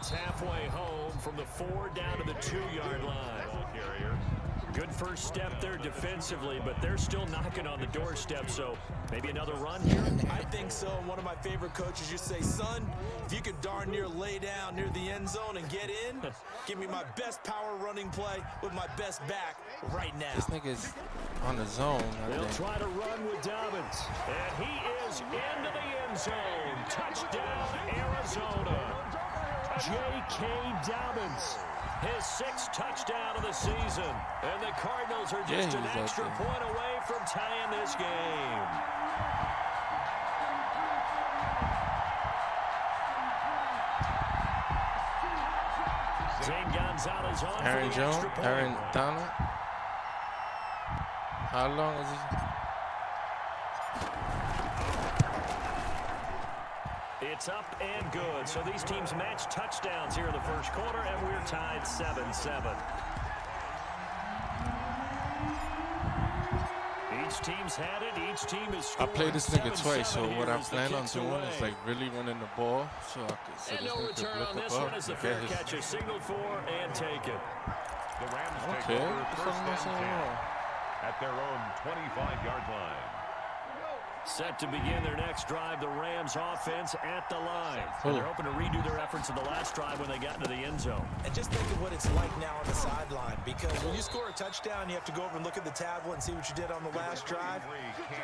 It's halfway home from the 4 down to the 2-yard line. Good first step there defensively, but they're still knocking on the doorstep, so maybe another run here? I think so. And one of my favorite coaches used to say, son, if you could darn near lay down near the end zone and get in, give me my best power running play with my best back right now. This nigga's on the zone. They'll try to run with Dobbins, and he is into the end zone. Touchdown, Arizona. J.K. Dobbins. His 6th touchdown of the season. And the Cardinals are just an extra point away from tying this game. Zane Gonzalez on Aaron for the Jones, extra point. Aaron Donald. How long is he? It's up and good. So these teams match touchdowns here in the first quarter, and we're tied 7-7. Each team's had it. Each team is scored. I played this nigga twice, so what I as the plan on kick's doing away. is like really running the ball, so I could so And this no nigga return could on look this up one as the and fair get his. catch is signaled for and taken. The Rams take Okay, over what the fuck first am I and saying 10 wrong? at their own 25-yard line. Set to begin their next drive, the Rams offense at the line. And they're hoping to redo their efforts in the last drive when they got into the end zone. And just think of what it's like now on the sideline, because when you score a touchdown, you have to go over and look at the tablet and see what you did on the last drive.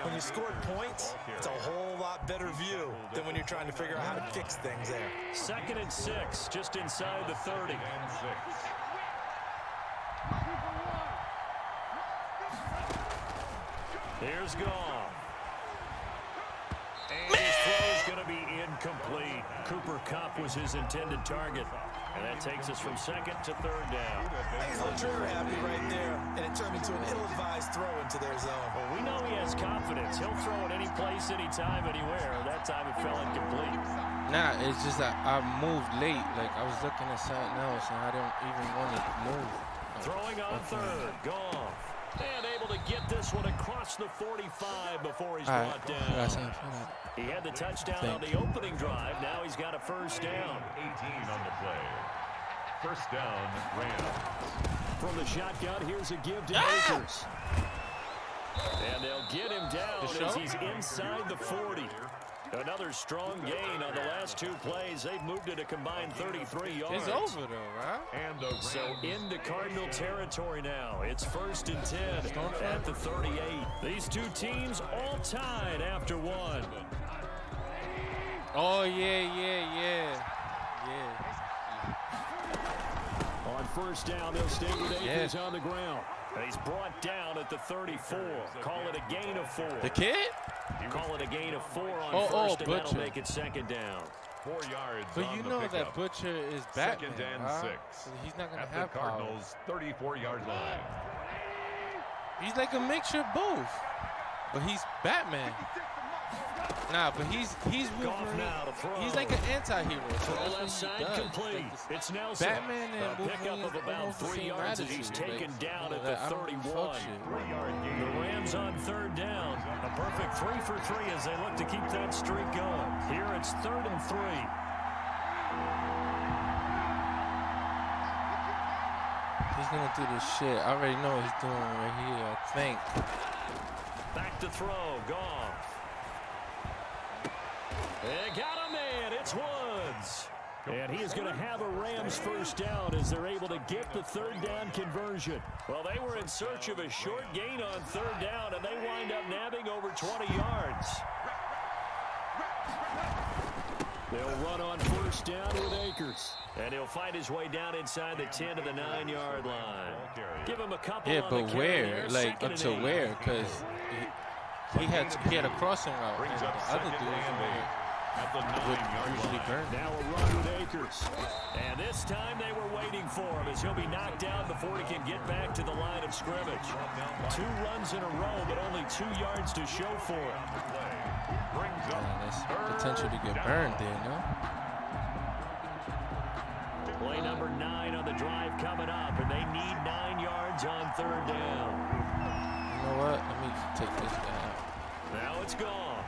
When you scored points, it's a whole lot better view than when you're trying to figure out how to fix things there. 2nd and 6, just inside the 30. Here's Goff. And his throw is going to be incomplete. Cooper Kupp was his intended target. And that takes us from 2nd to 3rd down. He's a little trigger happy right there, and it turned into an ill-advised throw into their zone. Well, we know he has confidence. He'll throw it any place, anytime, anywhere. That time it fell incomplete. Nah, it's just that I moved late. Like I was looking at something else, and I don't even want to move. Throwing on 3rd, Goff. And able to get this one across the 45 before he's brought down. He had the touchdown on the opening drive. Now he's got a first down. 18 on the play. First down, Rams. From the shotgun, here's a give to Akers. And they'll get him down as he's inside the 40. Another strong gain on the last 2 plays. They've moved it a combined 33 yards. It's over though, right? And the Rams. So into Cardinal territory now. It's 1st and 10 at the 38. These 2 teams all tied after 1. Oh yeah. On first down, they'll stay with Akers on the ground. And he's brought down at the 34. Call it a gain of 4. The kid? Call it a gain of 4 on first, and that'll make it 2nd down. 4 yards But on you the know pickup. that Butcher is Batman, 2nd and huh? 6. So he's not gonna At have the Cardinals' 34-yard line. He's like a mixture of both. But he's Batman. Nah, but he's Wolverine. He's like an anti-hero. So Left that's side what he does. complete. Like It's now Batman and a pickup Wolverine of about almost the 3 same yards as he's attitude. taken Like, down you at know, the I don't 31. fuck shit. 3-yard gain. The Rams on 3rd down. A perfect 3 for 3 as they look to keep that streak going. Here it's 3rd and 3. He's gonna do this shit. I already know what he's doing right here, I think. Back to throw. Goff. They got a man. It's Woods. And he is going to have a Rams first down as they're able to get the 3rd down conversion. Well, they were in search of a short gain on 3rd down, and they wind up nabbing over 20 yards. They'll run on first down with Akers. And he'll fight his way down inside the 10 to the 9-yard line. Give him a couple on But the where? carry. Like, 2nd up to and 8. where? Because he had a crossing route. Brings And up the other 2nd dudes and 8 at the would 9-yard usually line. burn. Now a run with Akers. And this time they were waiting for him as he'll be knocked down before he can get back to the line of scrimmage. 2 runs in a row, but only 2 yards to show for it. That's potential to get burned there, no? Play number 9 on the drive coming up, and they need 9 yards on 3rd down. You know what? Let me take this guy out. Now it's gone.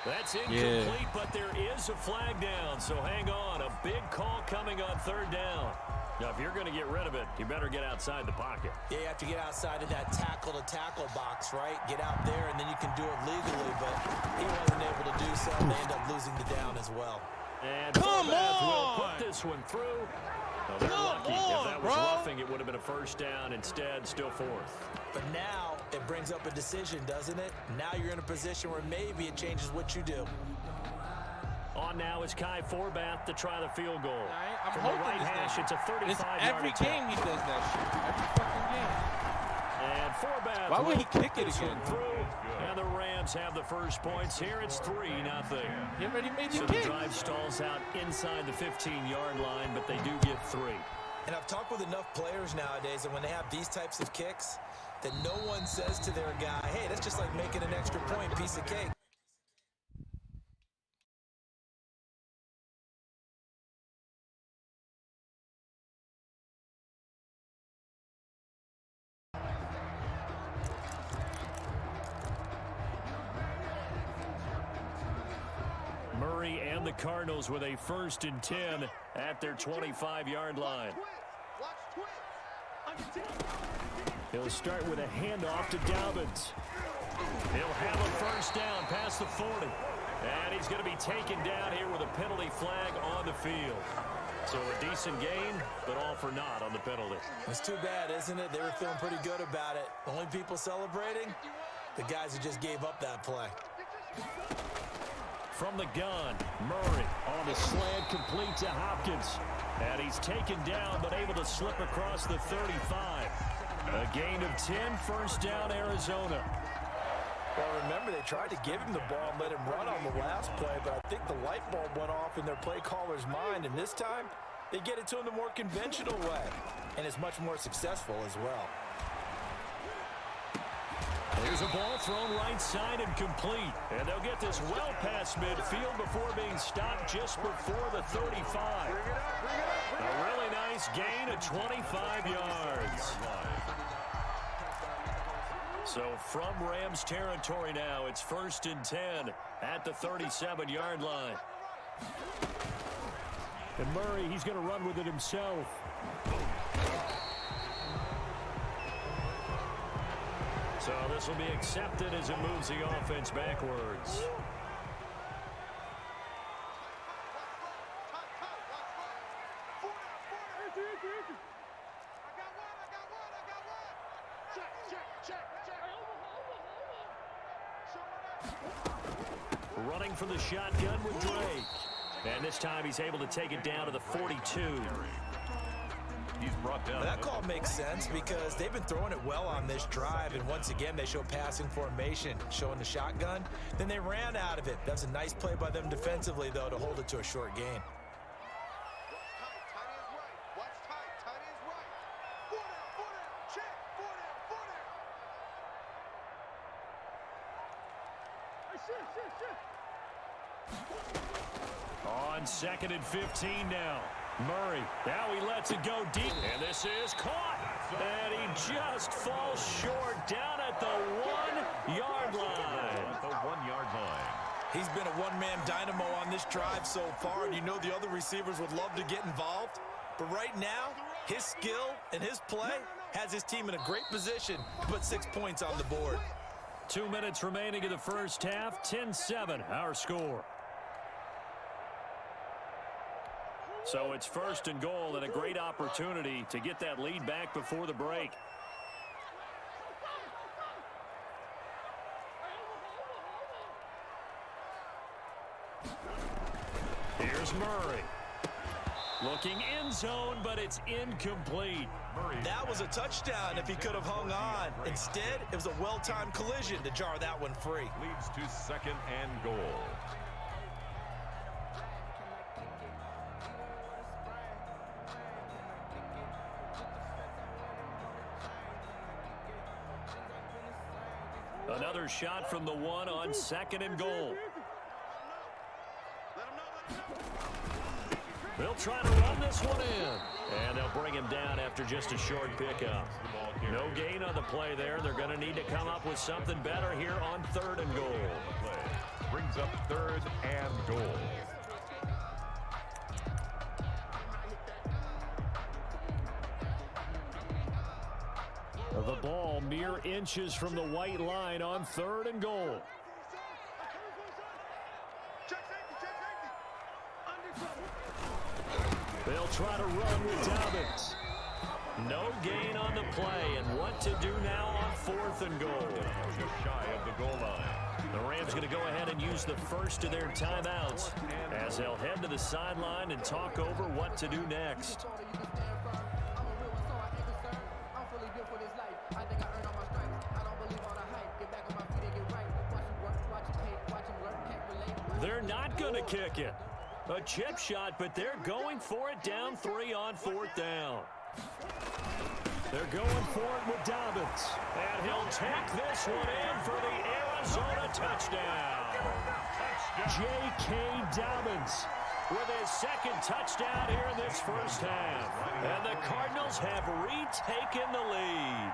That's incomplete, but there is a flag down, so hang on. A big call coming on third down. Now, if you're going to get rid of it, you better get outside the pocket. Yeah, you have to get outside of that tackle-to-tackle box, right? Get out there, and then you can do it legally, but he wasn't able to do so. They end up losing the down as well. And Come on! Will put this one through. Well, they're lucky. If that was roughing, it would have been a first down. Instead, still fourth. But now it brings up a decision, doesn't it? Now you're in a position where maybe it changes what you do. On now is Kai Forbath to try the field goal. I'm From hoping the right hash, it's a 35-yard every game he does that shit. Every fucking game. And Forbath. Why would he kick it again? Through, and the Rams have the first points here. It's 3-0. He already made the so kick. The drive stalls out inside the 15-yard line, but they do get 3. And I've talked with enough players nowadays, and when they have these types of kicks, that no one says to their guy, hey, that's just like making an extra point, piece of cake. Murray and the Cardinals with a 1st and 10 at their 25-yard line. He'll start with a handoff to Dobbins. He'll have a first down past the 40. And he's going to be taken down here with a penalty flag on the field. So a decent gain, but all for naught on the penalty. It's too bad, isn't it? They were feeling pretty good about it. The only people celebrating, the guys who just gave up that play. From the gun, Murray on the slant, complete to Hopkins. And he's taken down, but able to slip across the 35. A gain of 10, first down, Arizona. Well, remember, they tried to give him the ball and let him run on the last play, but I think the light bulb went off in their play caller's mind, and this time, they get it to him the more conventional way, and it's much more successful as well. There's a ball thrown right side and complete. And they'll get this well past midfield before being stopped just before the 35. A really nice gain of 25 yards. So from Rams territory now, it's 1st and 10 at the 37-yard line. And Murray, he's going to run with it himself. So this will be accepted as it moves the offense backwards. Running for the shotgun with Drake. And this time he's able to take it down to the 42. He's brought down. That call makes sense because they've been throwing it well on this drive, and once again they show passing formation, showing the shotgun. Then they ran out of it. That's a nice play by them defensively, though, to hold it to a short gain. On 2nd and 15 now. Murray, now he lets it go deep, and this is caught, and he just falls short down at the 1-yard line. The 1-yard line. He's been a one-man dynamo on this drive so far, and you know the other receivers would love to get involved. But right now, his skill and his play has his team in a great position to put 6 points on the board. 2 minutes remaining in the first half, 10-7 our score. So it's 1st and goal and a great opportunity to get that lead back before the break. Here's Murray. Looking end zone, but it's incomplete. That was a touchdown if he could have hung on. Instead, it was a well-timed collision to jar that one free. Leads to 2nd and goal. Another shot from the 1 on 2nd and goal. They'll try to run this one in. And they'll bring him down after just a short pickup. No gain on the play there. They're going to need to come up with something better here on 3rd and goal. Brings brings up 3rd and goal. The ball mere inches from the white line on 3rd and goal. They'll try to run with Dobbins. No gain on the play, and what to do now on 4th and goal. Just shy of the goal line. The Rams going to go ahead and use the first of their timeouts as they'll head to the sideline and talk over what to do next. They're not going to kick it. A chip shot, but they're going for it down 3 on 4th down. They're going for it with Dobbins. And he'll take this one in for the Arizona touchdown. J.K. Dobbins with his 2nd touchdown here in this first half. And the Cardinals have retaken the lead.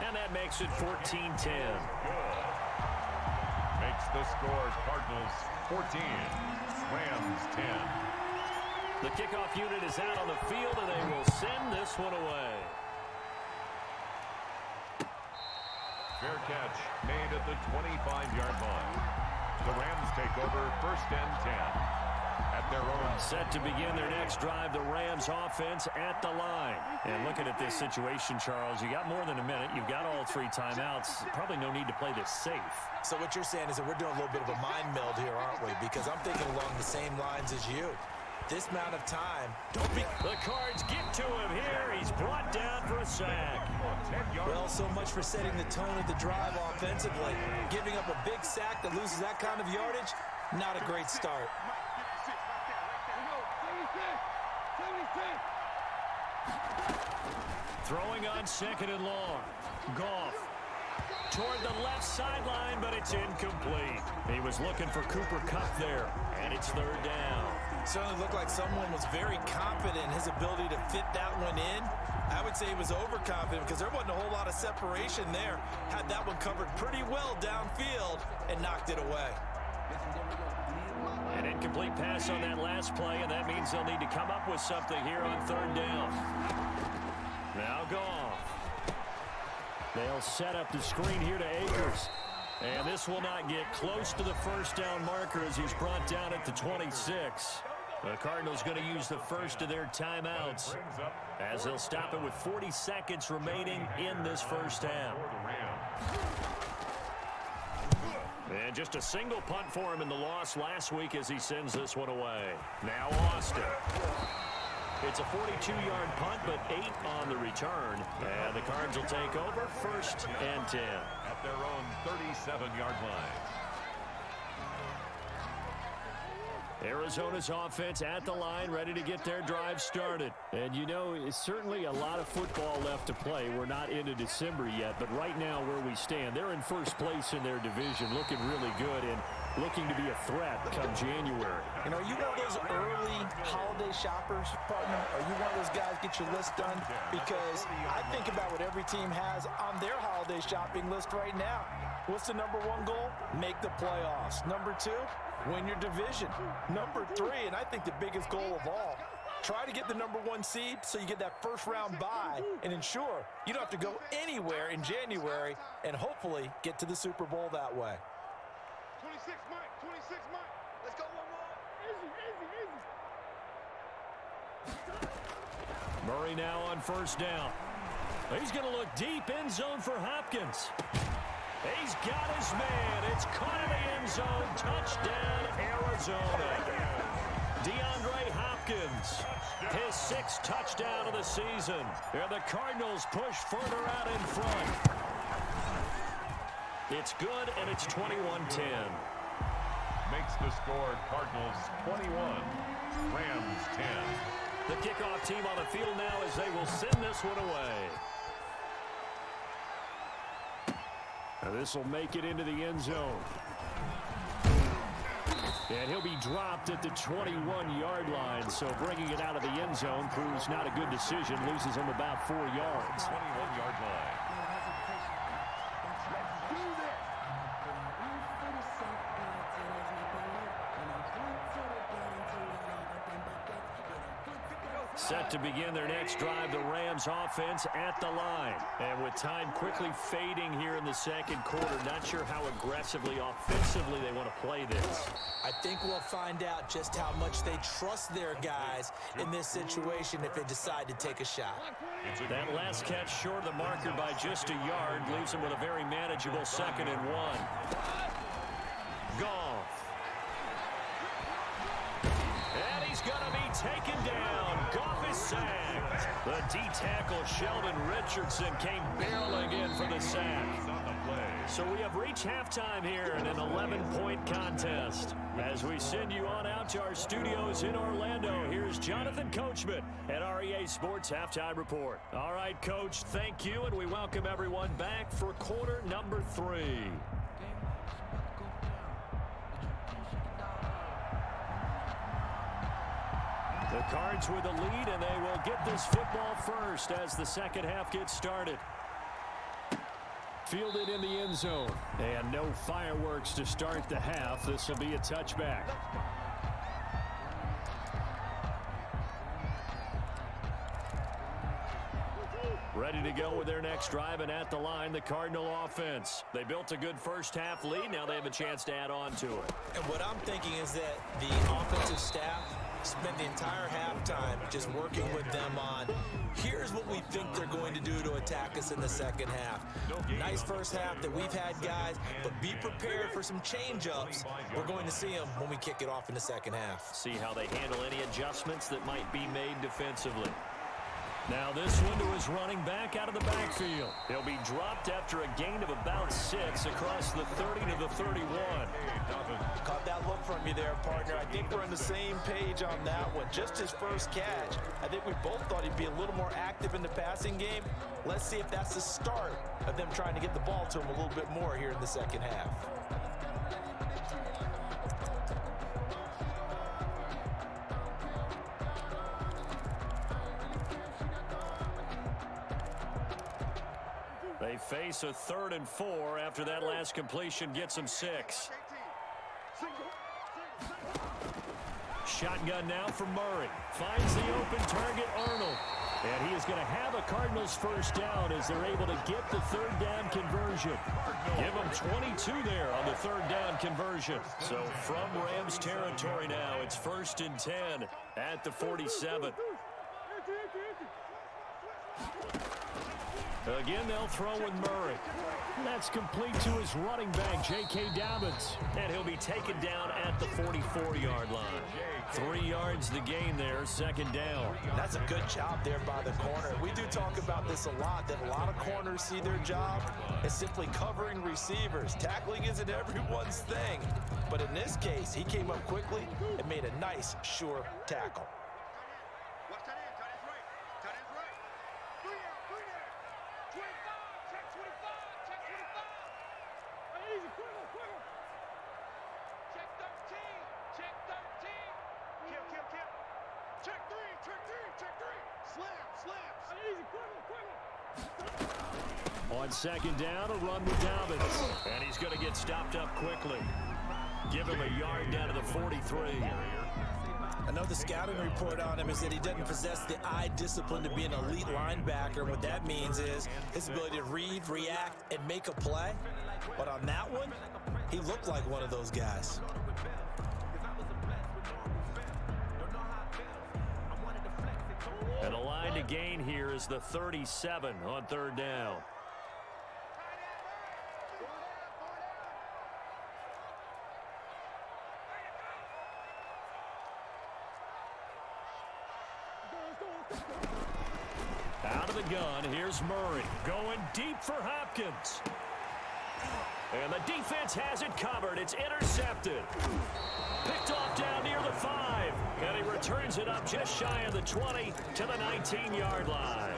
And that makes it 14-10. Makes the score Cardinals 14, Rams 10. The kickoff unit is out on the field, and they will send this one away. Fair catch made at the 25-yard line. The Rams take over 1st and 10 at their own. Set to begin their next drive, the Rams offense at the line. And looking at this situation, Charles, you got more than a minute. You've got all 3 timeouts. Probably no need to play this safe. So what you're saying is that we're doing a little bit of a mind meld here, aren't we? Because I'm thinking along the same lines as you. This amount of time, don't be... The Cards get to him here. He's brought down for a sack. Well, so much for setting the tone of the drive offensively. Giving up a big sack that loses that kind of yardage, not a great start. Throwing on 2nd and long. Goff toward the left sideline, but it's incomplete. He was looking for Cooper Kupp there, and it's 3rd down. Certainly looked like someone was very confident in his ability to fit that one in. I would say he was overconfident because there wasn't a whole lot of separation there. Had that one covered pretty well downfield and knocked it away. An incomplete pass on that last play, and that means they'll need to come up with something here on 3rd down. Now Goff. They'll set up the screen here to Akers. And this will not get close to the 1st down marker as he's brought down at the 26. The Cardinals going to use the first of their timeouts as they'll stop it with 40 seconds remaining in this first half. And just a single punt for him in the loss last week as he sends this one away. Now Austin. It's a 42-yard punt, but 8 on the return. And the Cards will take over 1st and 10. At their own 37-yard line. Arizona's offense at the line, ready to get their drive started. And you know, it's certainly a lot of football left to play. We're not into December yet, but right now where we stand, they're in 1st place in their division, looking really good and looking to be a threat come January. You know, are you one of those early holiday shoppers, partner? Are you one of those guys get your list done? Because I think about what every team has on their holiday shopping list right now. What's the number 1 goal? Make the playoffs. Number 2, win your division. Number 3, and I think the biggest goal of all, try to get the number 1 seed so you get that 1st round bye and ensure you don't have to go anywhere in January and hopefully get to the Super Bowl that way. 26 Mike. Let's go one more. Easy. Murray now on 1st down. He's going to look deep end zone for Hopkins. He's got his man. It's caught in the end zone. Touchdown, Arizona. DeAndre Hopkins, his 6th touchdown of the season. And the Cardinals push further out in front. It's good, and it's 21-10. Makes the score Cardinals 21, Rams 10. The kickoff team on the field now as they will send this one away. Now this will make it into the end zone. And he'll be dropped at the 21-yard line, so bringing it out of the end zone proves not a good decision. Loses him about 4 yards. 21-yard line. Set to begin their next drive, the Rams offense at the line. And with time quickly fading here in the second quarter, not sure how aggressively, offensively they want to play this. I think we'll find out just how much they trust their guys in this situation if they decide to take a shot. That last catch short of the marker by just a yard leaves them with a very manageable 2nd and 1. Goff. And he's going to be taken down. Goff is sacked. The D-tackle Sheldon Richardson came barreling in for the sack. So we have reached halftime here in an 11-point contest. As we send you on out to our studios in Orlando, here's Jonathan Coachman at REA Sports Halftime Report. All right, Coach, thank you, and we welcome everyone back for quarter number 3. The Cards with the lead, and they will get this football first as the second half gets started. Fielded in the end zone. And no fireworks to start the half. This will be a touchback. Ready to go with their next drive, and at the line, the Cardinal offense. They built a good first half lead. Now they have a chance to add on to it. And what I'm thinking is that the offensive staff spent the entire halftime just working with them on, here's what we think they're going to do to attack us in the second half. Nice first half that we've had, guys, but be prepared for some change-ups. We're going to see them when we kick it off in the second half. See how they handle any adjustments that might be made defensively. Now this window is running back out of the backfield. He'll be dropped after a gain of about 6 across the 30 to the 31. Caught that look from you there, partner. I think we're on the same page on that one. Just his first catch. I think we both thought he'd be a little more active in the passing game. Let's see if that's the start of them trying to get the ball to him a little bit more here in the second half. They face a 3rd and 4 after that last completion gets them 6. Shotgun now for Murray. Finds the open target, Arnold. And he is going to have a Cardinals first down as they're able to get the 3rd down conversion. Give them 22 there on the 3rd down conversion. So from Rams territory now, it's 1st and 10 at the 47. Again, they'll throw with Murray. That's complete to his running back, J.K. Dobbins. And he'll be taken down at the 44-yard line. 3 yards the gain there, 2nd down. That's a good job there by the corner. We do talk about this a lot, that a lot of corners see their job as simply covering receivers. Tackling isn't everyone's thing. But in this case, he came up quickly and made a nice, sure tackle. On 2nd down, a run with Dobbins. And he's going to get stopped up quickly. Give him a yard down to the 43. I know the scouting report on him is that he doesn't possess the eye discipline to be an elite linebacker. What that means is his ability to read, react, and make a play. But on that one, he looked like one of those guys. And the line to gain here is the 37 on 3rd down. Out of the gun, here's Murray. Going deep for Hopkins. And the defense has it covered. It's intercepted. Picked off down near the 5. And he returns it up just shy of the 20 to the 19-yard line.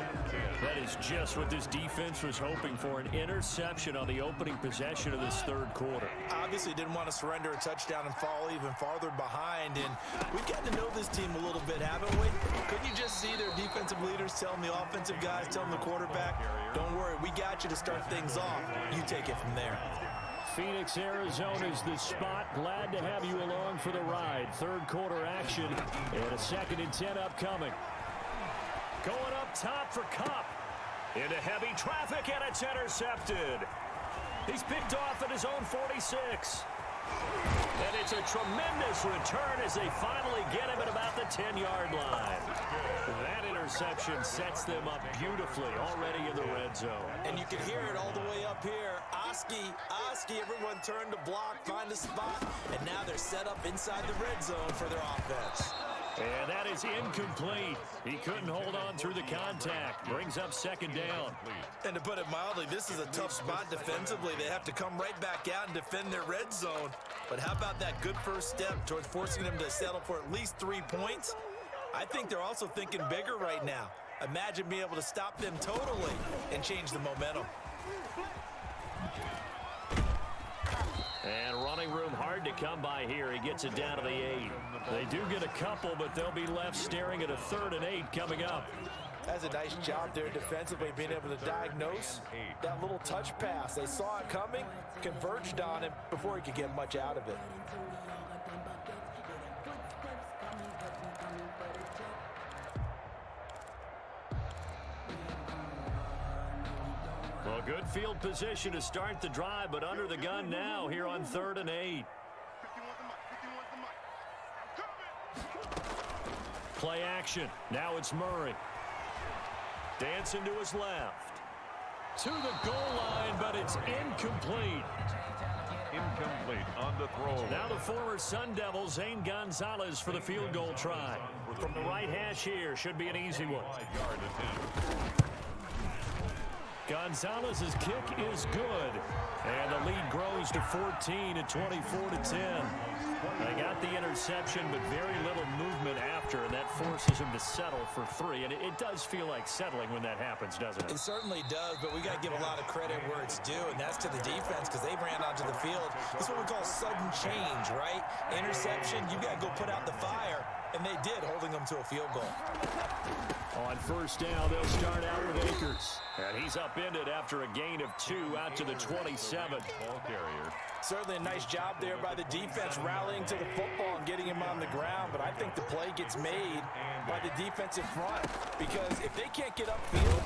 That is just what this defense was hoping for, an interception on the opening possession of this 3rd quarter. Obviously didn't want to surrender a touchdown and fall even farther behind. And we've gotten to know this team a little bit, haven't we? Couldn't you just see their defensive leaders telling the offensive guys, telling the quarterback, don't worry, we got you to start things off. You take it from there. Phoenix, Arizona is the spot. Glad to have you along for the ride. 3rd quarter action and a 2nd and 10 upcoming. Going up top for Kupp. Into heavy traffic, and it's intercepted. He's picked off at his own 46. And it's a tremendous return as they finally get him at about the 10-yard line. That interception sets them up beautifully already in the red zone. And you can hear it all the way up here. Oski, everyone turned to block, find a spot, and now they're set up inside the red zone for their offense. And that is incomplete. He couldn't hold on through the contact. Brings up second down. And to put it mildly, this is a tough spot defensively. They have to come right back out and defend their red zone. But how about that good first step towards forcing them to settle for at least 3 points? I think they're also thinking bigger right now. Imagine being able to stop them totally and change the momentum. And running room hard to come by here. He gets it down to the 8. They do get a couple, but they'll be left staring at a 3rd and 8 coming up. That's a nice job there defensively, being able to diagnose that little touch pass. They saw it coming, converged on him before he could get much out of it. Well, good field position to start the drive, but under the gun now here on 3rd and 8. Play action. Now it's Murray. Dancing to his left. To the goal line, but it's incomplete. Incomplete on the throw. Now the former Sun Devil, Zane Gonzalez, for the field goal try. From the right hash here, should be an easy one. 5-yard attempt. Gonzalez's kick is good. And the lead grows to 14 at 24-10. They got the interception, but very little movement after, and that forces him to settle for 3. And it does feel like settling when that happens, doesn't it? It certainly does, but we got to give a lot of credit where it's due, and that's to the defense because they ran onto the field. It's what we call sudden change, right? Interception, you got to go put out the fire, and they did, holding them to a field goal. On first down, they'll start out with Akers. And he's upended after a gain of 2 out to the 27. Ball carrier. Certainly a nice job there by the defense rallying to the football and getting him on the ground, but I think the play gets made by the defensive front because if they can't get upfield,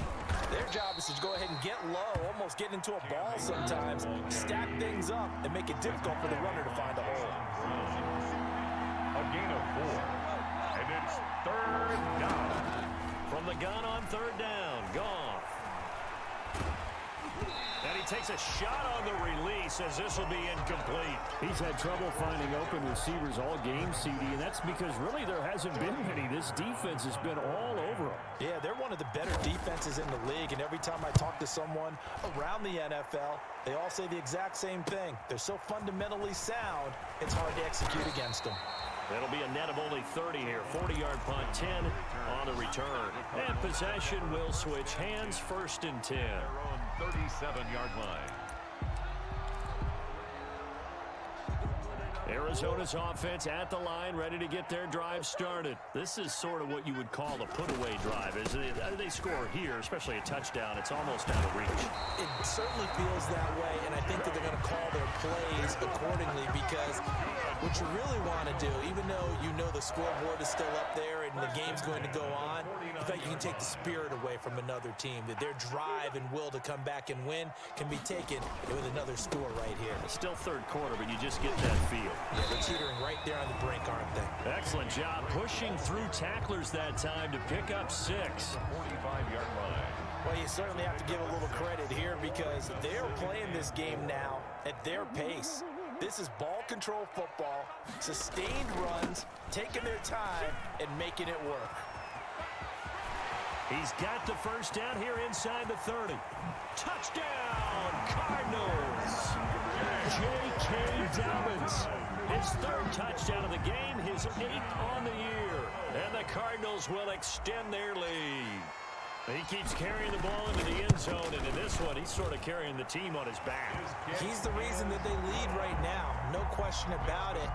their job is to go ahead and get low, almost get into a ball sometimes, stack things up, and make it difficult for the runner to find a hole. A gain of 4. And it's 3rd down. From the gun on 3rd down, Goff. And he takes a shot on the release as this will be incomplete. He's had trouble finding open receivers all game, CD, and that's because really there hasn't been many. This defense has been all over them. Yeah, they're one of the better defenses in the league, and every time I talk to someone around the NFL, they all say the exact same thing. They're so fundamentally sound, it's hard to execute against them. That'll be a net of only 30 here. 40-yard punt, 10 on the return. And possession will switch hands, 1st and 10. They're on 37-yard line. Arizona's offense at the line, ready to get their drive started. This is sort of what you would call a put-away drive, isn't it? They score here, especially a touchdown. It's almost out of reach. It certainly feels that way, and I think that they're going to call their plays accordingly because what you really want to do, even though you know the scoreboard is still up there and the game's going to go on, in fact, you can take the spirit away from another team, that their drive and will to come back and win can be taken with another score right here. It's still 3rd quarter, but you just get that feel. Yeah, they're teetering right there on the brink, aren't they? Excellent job pushing through tacklers that time to pick up 6. 45-yard line. Well, you certainly have to give a little credit here because they're playing this game now at their pace. This is ball control football, sustained runs, taking their time, and making it work. He's got the first down here inside the 30. Touchdown, Cardinals! J.K. Dobbins. His 3rd touchdown of the game, his 8th on the year. And the Cardinals will extend their lead. He keeps carrying the ball into the end zone, and in this one, he's sort of carrying the team on his back. He's the reason that they lead right now, no question about it.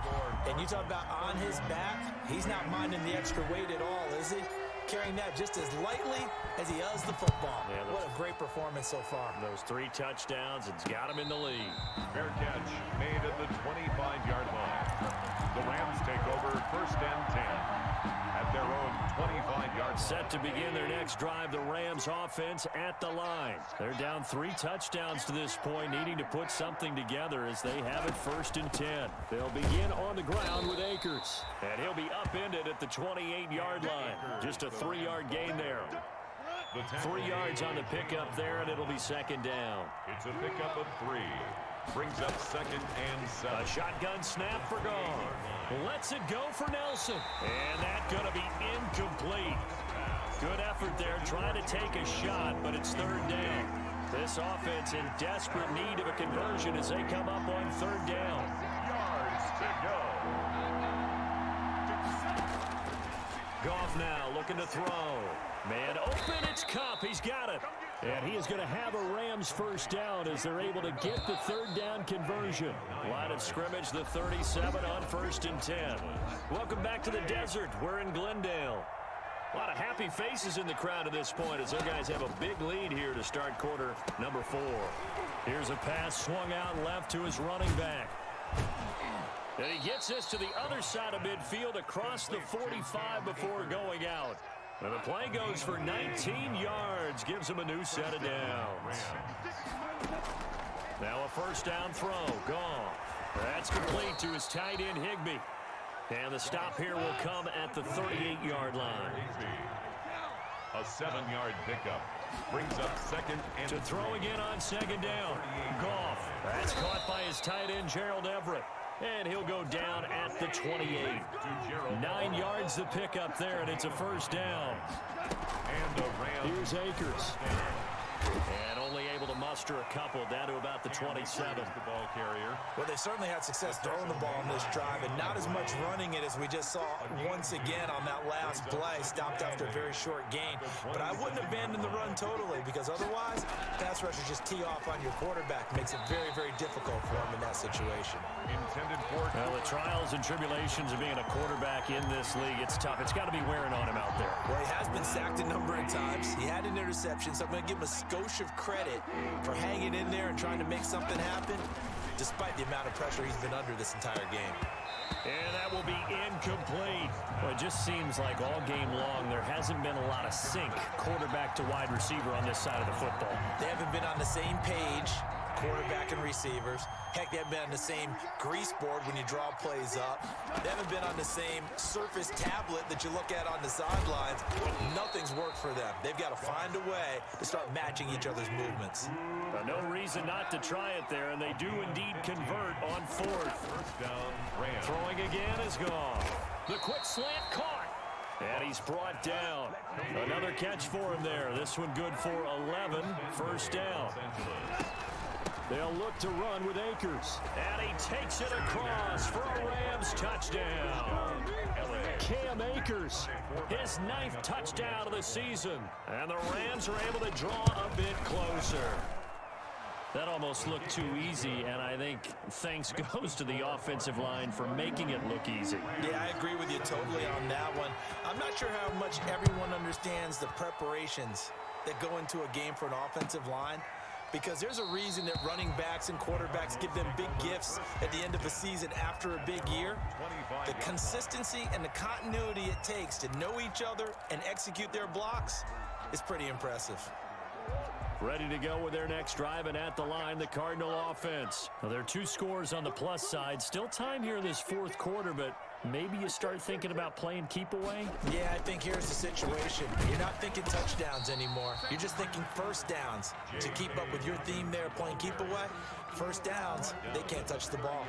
And you talk about on his back, he's not minding the extra weight at all, is he? Carrying that just as lightly as he does the football. Yeah, what a great performance so far. Those 3 touchdowns, it's got him in the lead. Fair catch made at the 25-yard line. The Rams take over first and 10 at their own 25-yard line. Set to begin their next drive, the Rams offense at the line. They're down 3 touchdowns to this point, needing to put something together as they have it first and 10. They'll begin on the ground with Akers, and he'll be upended at the 28-yard line. Just a 3-yard gain there. 3 yards on the pickup there, and it'll be second down. It's a pickup of 3. Brings up second and 7. A shotgun snap for Goff. Lets it go for Nelson. And that's going to be incomplete. Good effort there, trying to take a shot, but it's third down. This offense in desperate need of a conversion as they come up on third down. Yards to go. Goff now looking to throw. Man open, it's Kupp. He's got it. And he is going to have a Rams first down as they're able to get the third down conversion. Line of scrimmage, the 37 on first and 10. Welcome back to the desert. We're in Glendale. A lot of happy faces in the crowd at this point as their guys have a big lead here to start quarter number 4. Here's a pass swung out left to his running back. And he gets this to the other side of midfield across the 45 before going out. And the play goes for 19 yards, gives him a new set of downs. Now a first down throw, Goff. That's complete to his tight end, Higbee. And the stop here will come at the 38-yard line. A 7-yard pickup. Brings up second and to throw again on second down. Goff. That's caught by his tight end, Gerald Everett. And he'll go down at the 28. 9 yards to pick up there, and it's a first down. And a Rams. Here's Akers. And only able to muster a couple down to about the 27. The ball carrier. Well, they certainly had success throwing the ball on this drive and not as much running it as we just saw once again on that last play. Stopped after a very short gain. But I wouldn't abandon the run totally because otherwise, pass rushers just tee off on your quarterback. Makes it very, very difficult for him in that situation. Intended for... Well, the trials and tribulations of being a quarterback in this league, it's tough. It's got to be wearing on him out there. Well, he has been sacked a number of times. He had an interception, so I'm going to give him a skosh of credit for hanging in there and trying to make something happen, despite the amount of pressure he's been under this entire game. And that will be incomplete. Well, it just seems like all game long there hasn't been a lot of sync quarterback to wide receiver on this side of the football. They haven't been on the same page, quarterback and receivers. Heck, they haven't been on the same grease board when you draw plays up. They haven't been on the same surface tablet that you look at on the sidelines. Nothing's worked for them. They've got to find a way to start matching each other's movements. No reason not to try it there, and they do indeed convert on fourth. First down, Rams. Throwing again is gone. The quick slant caught. And he's brought down. Another catch for him there. This one good for 11. First down. They'll look to run with Akers. And he takes it across for a Rams touchdown. Cam Akers, his 9th touchdown of the season. And the Rams are able to draw a bit closer. That almost looked too easy, and I think thanks goes to the offensive line for making it look easy. Yeah, I agree with you totally on that one. I'm not sure how much everyone understands the preparations that go into a game for an offensive line, because there's a reason that running backs and quarterbacks give them big gifts at the end of a season after a big year. The consistency and the continuity it takes to know each other and execute their blocks is pretty impressive. Ready to go with their next drive, and at the line, the Cardinal offense. Well, there are 2 scores on the plus side. Still time here in this fourth quarter, but maybe you start thinking about playing keep away? Yeah, I think here's the situation. You're not thinking touchdowns anymore. You're just thinking first downs. To keep up with your theme there, playing keep away, first downs, they can't touch the ball.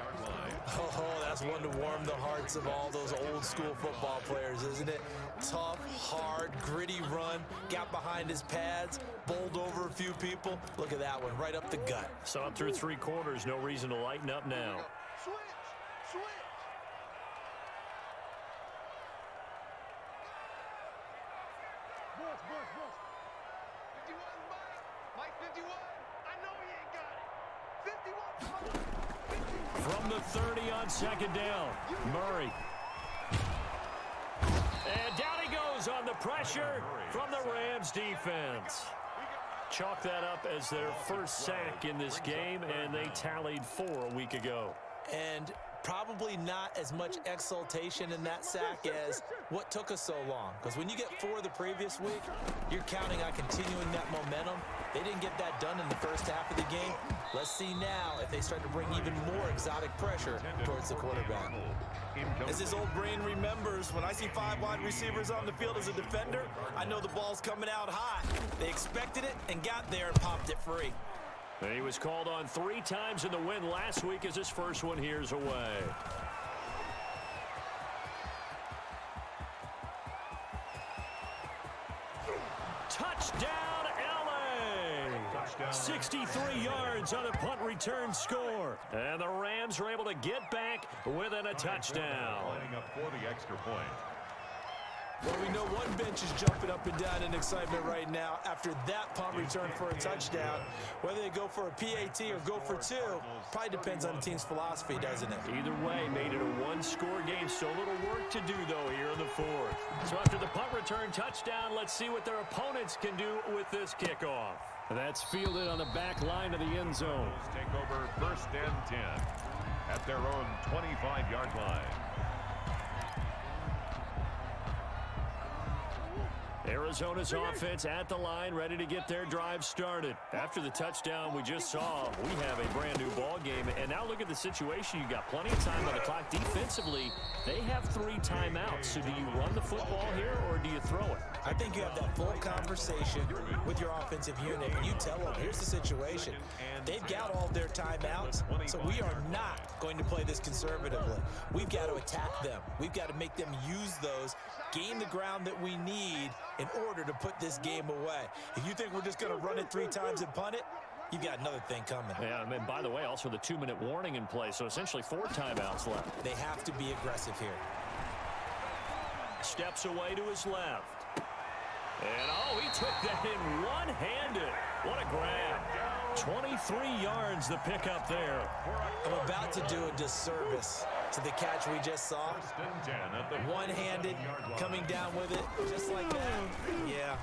Oh, that's one to warm the hearts of all those old school football players, isn't it? Tough, hard, gritty run, got behind his pads, bowled over a few people. Look at that one, right up the gut. So through 3 quarters, no reason to lighten up now. Switch! Switch! Boss. 51, Mike. Mike 51. I know he ain't got it. 51. From the 30 on second down, Murray. And down he goes on the pressure from the Rams defense. Chalk that up as their first sack in this game, and they tallied 4 a week ago. And probably not as much exultation in that sack as what took us so long. Because when you get 4 the previous week, you're counting on continuing that momentum. They didn't get that done in the first half of the game. Let's see now if they start to bring even more exotic pressure towards the quarterback. As his old brain remembers, when I see 5 wide receivers on the field as a defender, I know the ball's coming out hot. They expected it and got there and popped it free. He was called on 3 times in the win last week as his first one here's away. Touchdown, LA! 63 yards on a punt return score. And the Rams are able to get back within a touchdown. Lining up for the extra point. Well, we know one bench is jumping up and down in excitement right now after that punt return for a touchdown. Whether they go for a PAT or go for 2, probably depends on the team's philosophy, doesn't it? Either way, made it a 1-score game. So little work to do, though, here in the 4th. So after the punt return touchdown, let's see what their opponents can do with this kickoff. That's fielded on the back line of the end zone. Take over 1st and 10 at their own 25-yard line. Arizona's offense at the line, ready to get their drive started. After the touchdown we just saw, we have a brand new ball game. And now look at the situation. You got plenty of time on the clock. Defensively, they have 3 timeouts. So do you run the football here or do you throw it? I think you have that full conversation with your offensive unit. And you tell them, here's the situation. They've got all their timeouts, so we are not going to play this conservatively. We've got to attack them. We've got to make them use those, gain the ground that we need in order to put this game away. If you think we're just going to run it 3 times and punt it, you've got another thing coming. Yeah, and by the way, also the 2-minute warning in play, so essentially 4 timeouts left. They have to be aggressive here. Steps away to his left. And, oh, he took that in one-handed. What a grab. 23 yards the pickup there. I'm about to do a disservice to the catch we just saw. One-handed, coming down with it, just like that. Yeah,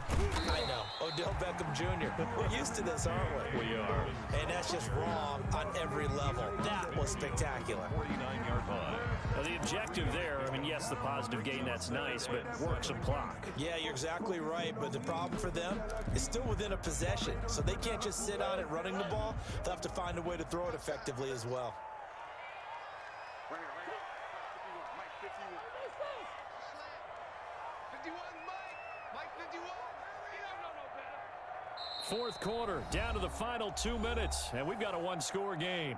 I know. Odell Beckham Jr. We're used to this, aren't we? We are. And that's just wrong on every level. That was spectacular. 49-yard line. Now, the objective there, I mean, yes, the positive gain, that's nice, but work some clock. Yeah, you're exactly right, but the problem for them is still within a possession, so they can't just sit on it running the ball. They'll have to find a way to throw it effectively as well. Fourth quarter, down to the final 2 minutes, and we've got a 1-score game.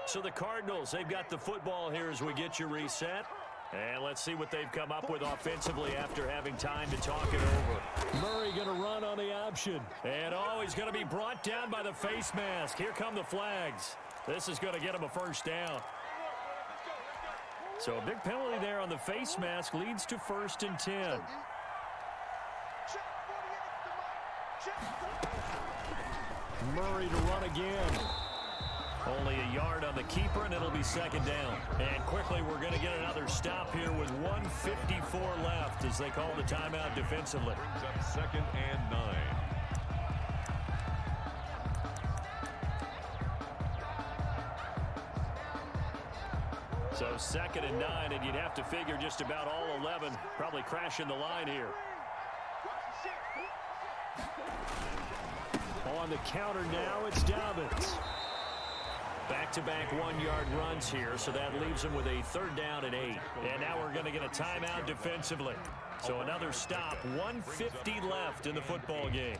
So the Cardinals, they've got the football here as we get you reset. And let's see what they've come up with offensively after having time to talk it over. Murray going to run on the option. And, oh, he's going to be brought down by the face mask. Here come the flags. This is going to get him a first down. So a big penalty there on the face mask leads to 1st and 10. Murray to run again. Only a yard on the keeper, and it'll be 2nd down. And quickly, we're going to get another stop here with 1:54 left as they call the timeout defensively. Brings up 2nd and 9. So 2nd and 9, and you'd have to figure just about all 11 probably crashing the line here. On the counter now, it's Dobbins. Back-to-back 1-yard runs here, so that leaves them with a 3rd down and 8. And now we're going to get a timeout defensively. So another stop, 1:50 left in the football game.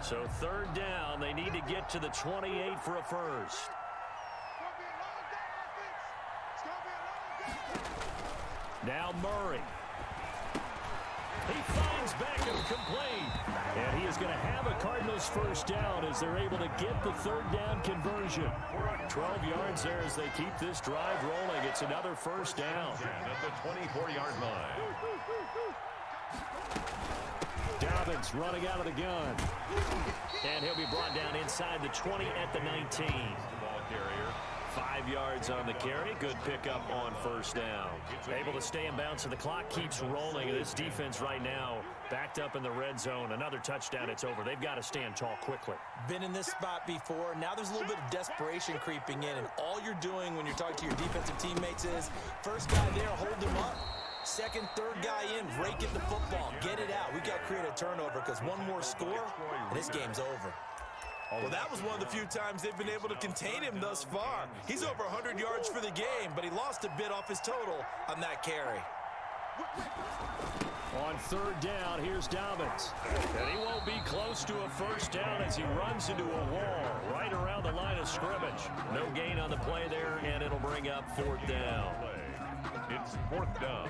So 3rd down, they need to get to the 28 for a first. Now Murray. He finds Beckham complete. And he is going to have a Cardinals first down as they're able to get the 3rd down conversion. 12 yards there as they keep this drive rolling. It's another first down. At the 24-yard line. Dobbins running out of the gun. And he'll be brought down inside the 20 at the 19. Ball carrier. 5 yards on the carry. Good pickup on first down. Able to stay in bounds, and the clock keeps rolling. And this defense right now backed up in the red zone. Another touchdown, it's over. They've got to stand tall quickly. Been in this spot before. Now there's a little bit of desperation creeping in, and all you're doing when you're talking to your defensive teammates is first guy there, hold him up. Second, third guy in, rake at the football. Get it out. We got to create a turnover because one more score, and this game's over. Well, that was one of the few times they've been able to contain him thus far. He's over 100 yards for the game, but he lost a bit off his total on that carry. On third down, here's Dobbins. And he won't be close to a first down as he runs into a wall right around the line of scrimmage. No gain on the play there, and it'll bring up fourth down. It's fourth down.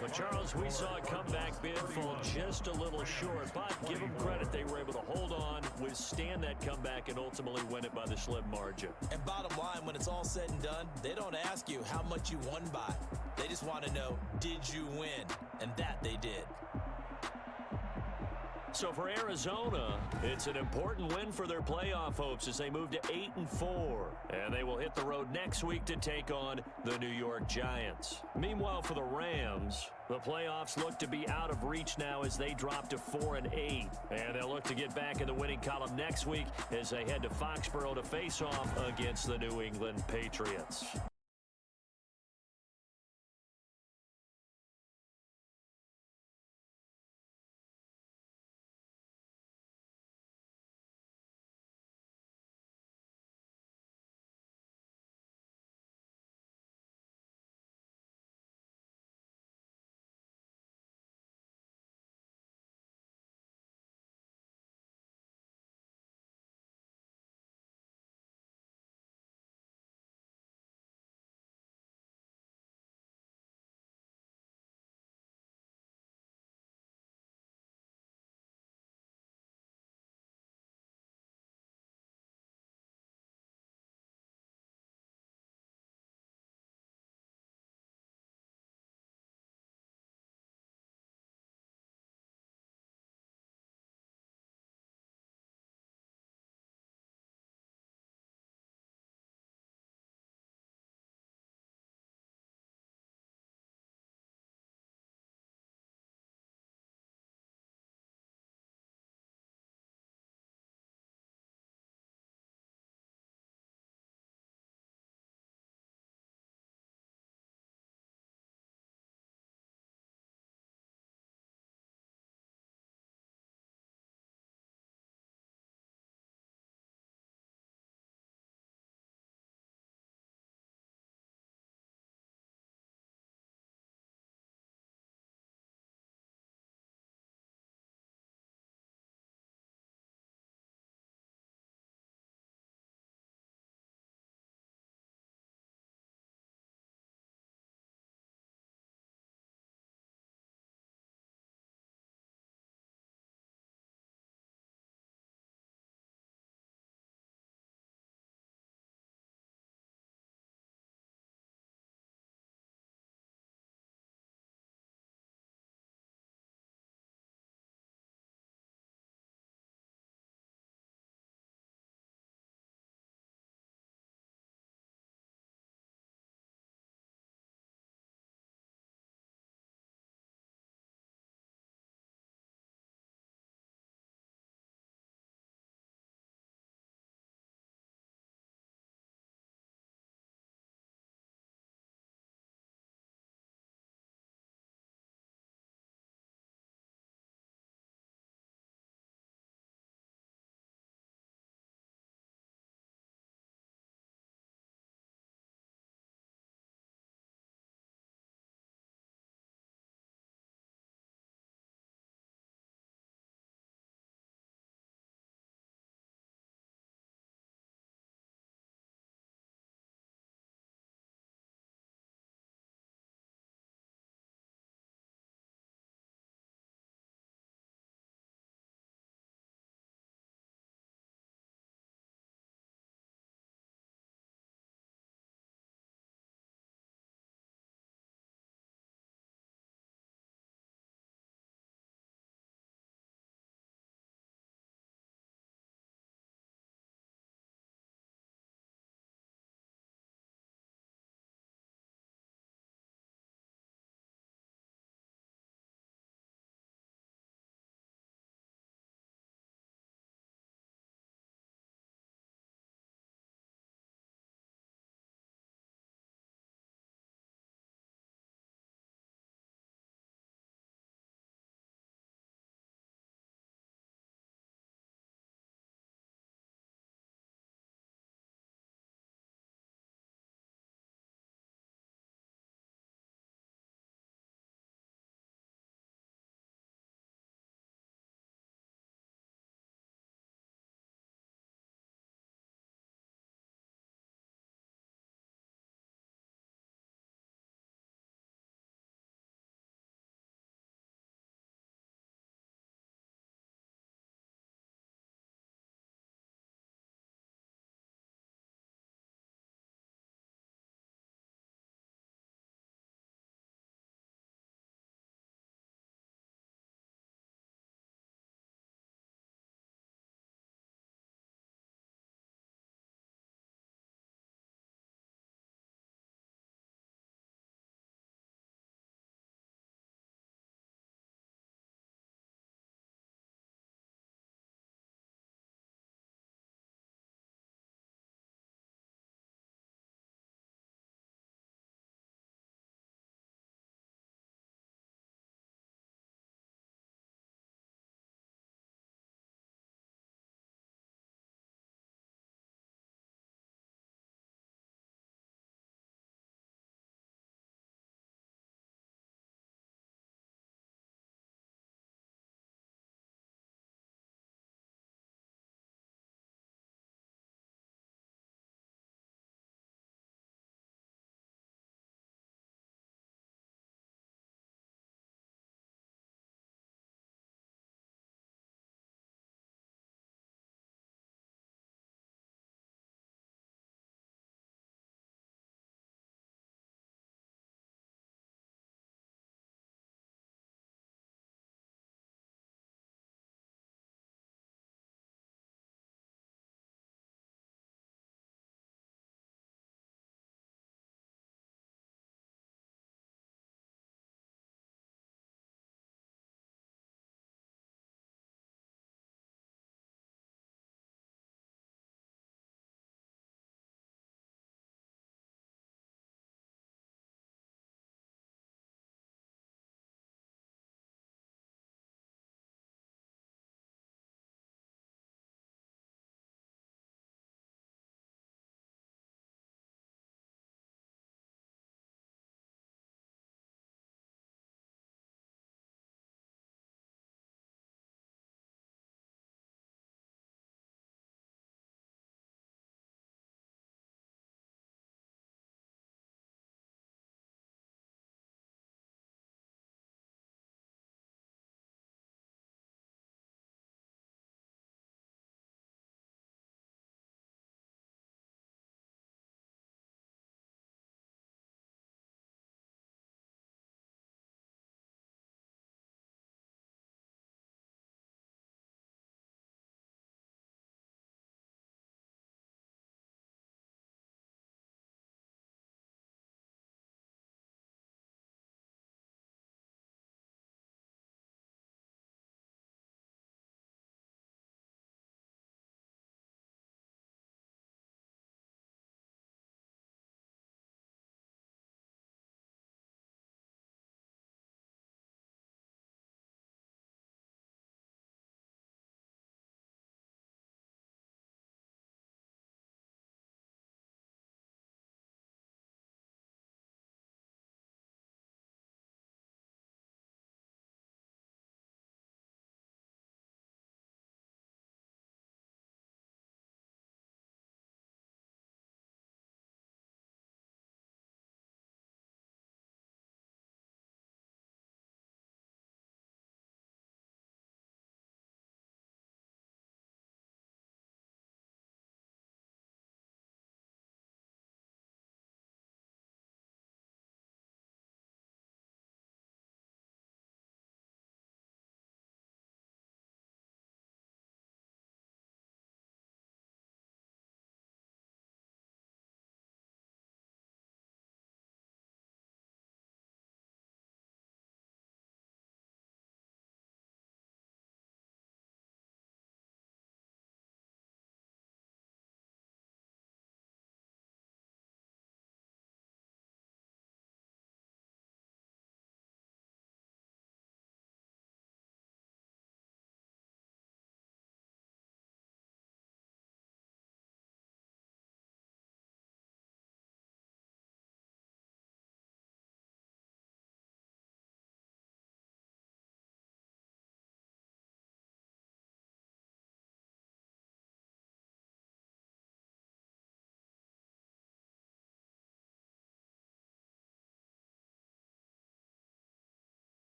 But Charles, we saw a comeback bid fall just a little short, but give them credit. They were able to hold on, withstand that comeback, and ultimately win it by the slim margin. And bottom line, when it's all said and done, they don't ask you how much you won by. They just want to know, did you win? And that they did. So for Arizona, it's an important win for their playoff hopes as they move to 8-4. And they will hit the road next week to take on the New York Giants. Meanwhile, for the Rams, the playoffs look to be out of reach now as they drop to 4-8. And they'll look to get back in the winning column next week as they head to Foxborough to face off against the New England Patriots.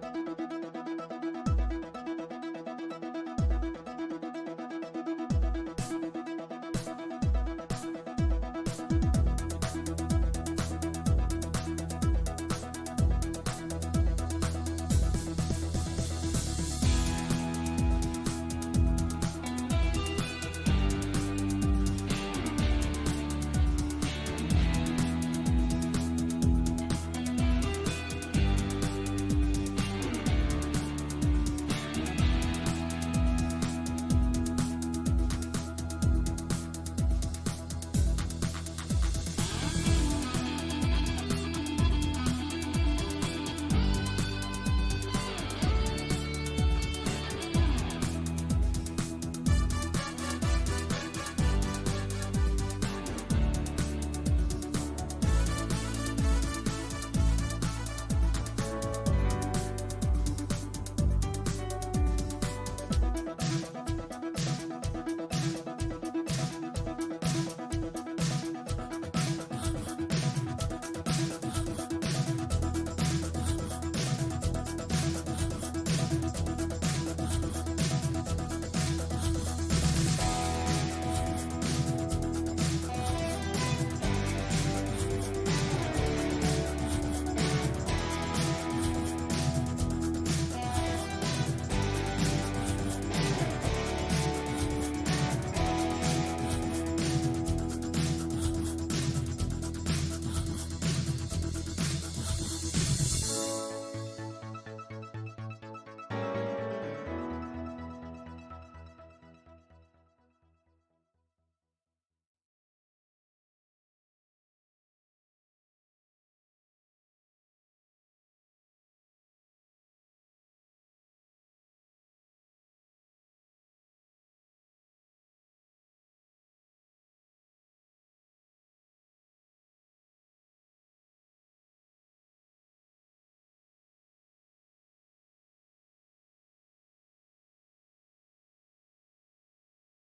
it.